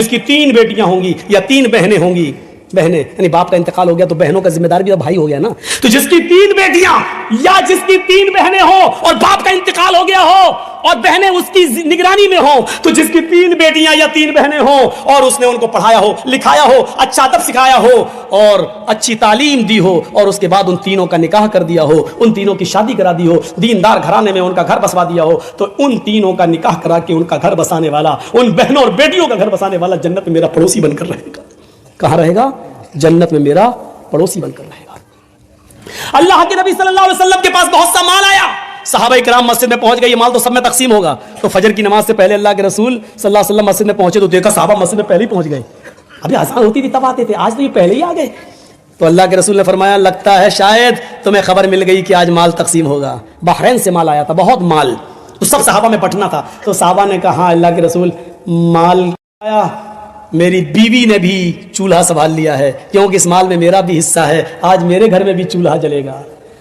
جس کی 3 بیٹیاں ہوں گی یا 3 بہنیں ہوں گی، بہنیں یعنی باپ کا انتقال ہو گیا تو بہنوں کا ذمہ دار بھی تو بھائی ہو گیا نا، تو جس کی 3 بیٹیاں یا جس کی 3 بہنیں ہوں اور باپ کا انتقال ہو گیا ہو اور بہنیں اس کی نگرانی میں ہوں، تو جس کی 3 بیٹیاں یا 3 بہنیں ہوں اور اس نے ان کو پڑھایا ہو، لکھایا ہو، اچھا ادب سکھایا ہو اور اچھی تعلیم دی ہو اور اس کے بعد ان تینوں کا نکاح کر دیا ہو، ان تینوں کی شادی کرا دی ہو، دیندار گھرانے میں ان کا گھر بسوا دیا ہو، تو ان تینوں کا نکاح کرا کے ان کا گھر بسانے والا، ان بہنوں اور بیٹیوں کا گھر بسانے والا جنت میں میرا پڑوسی بن کر رہے گا۔ کہاں رہے گا؟ جنت میں میرا پڑوسی بن کر رہے گا۔ اللہ کے نبی صلی اللہ علیہ وسلم کے پاس بہت سا مال آیا، صحابہ کرام مسجد میں پہنچ گئے، یہ مال تو سب میں تقسیم ہوگا، تو فجر کی نماز سے پہلے اللہ کے رسول صلی اللہ علیہ وسلم مسجد میں پہنچے تو دیکھا صحابہ مسجد میں پہلے ہی پہنچ گئے، ابھی آسان ہوتی تھی تب آتے تھے، آج تو یہ پہلے ہی آ گئے۔ تو اللہ کے رسول نے فرمایا لگتا ہے شاید تمہیں خبر مل گئی کہ آج مال تقسیم ہوگا۔ بحرین سے مال آیا تھا، بہت مال، تو سب صحابہ میں بٹنا تھا، تو صحابہ نے کہا ہاں اللہ کے رسول مال آیا، میری بیوی نے بھی چولہا سنبھال لیا ہے کیونکہ اس مال میں میرا بھی حصہ ہے، آج میرے گھر میں بھی چولہا جلے گا۔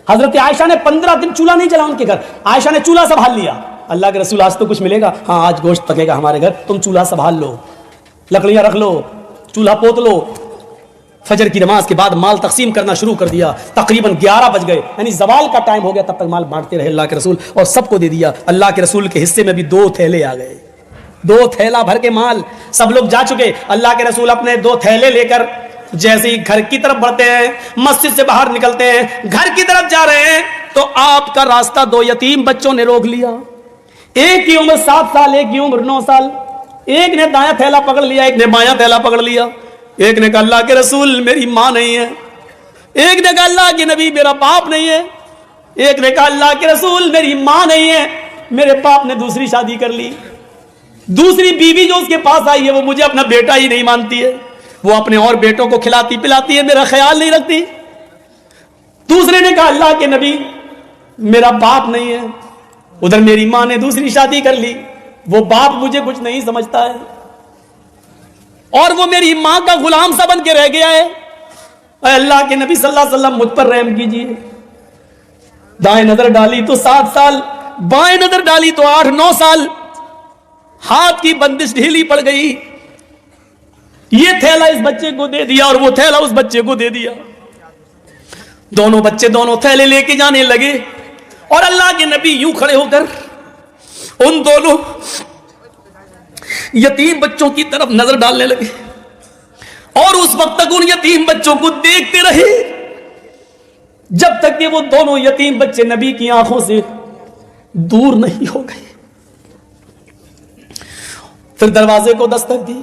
حضرت عائشہ نے 15 دن چولہا نہیں جلا ان کے گھر، عائشہ نے چولہا سنبھال لیا۔ اللہ کے رسول آج تو کچھ ملے گا؟ ہاں آج گوشت پکے گا ہمارے گھر، تم چولہا سنبھال لو، لکڑیاں رکھ لو، چولہا پوت لو۔ فجر کی نماز کے بعد مال تقسیم کرنا شروع کر دیا، تقریباً 11 بج گئے، یعنی زوال کا ٹائم ہو گیا، تب تک مال بانٹتے رہے اللہ کے رسول اور سب کو دے دیا۔ اللہ کے رسول کے حصے میں بھی 2 تھیلے آ گئے، 2 تھیلا بھر کے مال، سب لوگ جا چکے۔ اللہ کے رسول اپنے 2 تھیلے لے کر جیسے ہی گھر کی طرف بڑھتے ہیں، مسجد سے باہر نکلتے ہیں، گھر کی طرف جا رہے ہیں تو آپ کا راستہ 2 یتیم بچوں نے روک لیا، ایک کی عمر 7 سال، ایک کی عمر 9 سال، ایک نے دایاں تھیلا پکڑ لیا، ایک نے بایاں تھیلا پکڑ لیا۔ ایک نے کہا اللہ کے رسول میری ماں نہیں ہے، ایک نے کہا اللہ کے نبی میرا باپ نہیں ہے، ایک نے کہا اللہ کے رسول میری ماں نہیں ہے، میرے باپ نے دوسری شادی کر لی، دوسری بیوی جو اس کے پاس آئی ہے وہ مجھے اپنا بیٹا ہی نہیں مانتی ہے، وہ اپنے اور بیٹوں کو کھلاتی پلاتی ہے، میرا خیال نہیں رکھتی۔ دوسرے نے کہا اللہ کے نبی میرا باپ نہیں ہے، ادھر میری ماں نے دوسری شادی کر لی، وہ باپ مجھے کچھ نہیں سمجھتا ہے اور وہ میری ماں کا غلام سا بن کے رہ گیا ہے، اے اللہ کے نبی صلی اللہ علیہ وسلم مجھ پر رحم کیجیے۔ دائیں نظر ڈالی تو 7 سال، بائیں نظر ڈالی تو 8-9 سال، ہاتھ کی بندش ڈھیلی پڑ گئی، یہ تھیلا اس بچے کو دے دیا اور وہ تھیلا اس بچے کو دے دیا، دونوں بچے دونوں تھیلے لے کے جانے لگے اور اللہ کے نبی یوں کھڑے ہو کر ان دونوں یتیم بچوں کی طرف نظر ڈالنے لگے اور اس وقت تک ان یتیم بچوں کو دیکھتے رہے جب تک کہ وہ دونوں یتیم بچے نبی کی آنکھوں سے دور نہیں ہو گئے۔ پھر دروازے کو دستک دی،